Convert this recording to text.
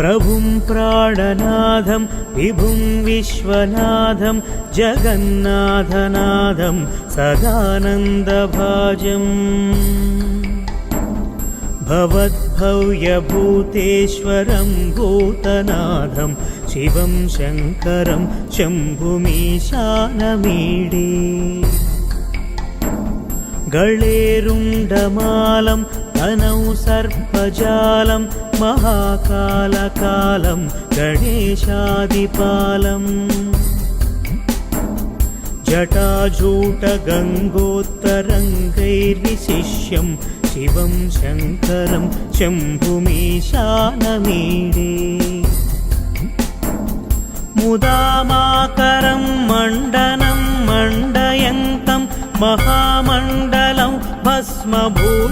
प्रभुं प्राणनाथं विभुं विश्वनाथं जगन्नाथनाथं सदानन्दभाजम् भवद्भव्यभूतेश्वरं भूतनाथं शिवं शङ्करं शम्भुमीशानमीडे गळेरुण्डमालं तनौ सर्पजालं महाकालकालं गणेशादिपालम् जटाजूटगङ्गोत्तरङ्गैर्विशिष्यं शिवं शङ्करं शम्भुमीशानमीडे मुदामाकरं मण्डनं मण्डयन्तं महामण्डलं भस्मभूषाधरन्तं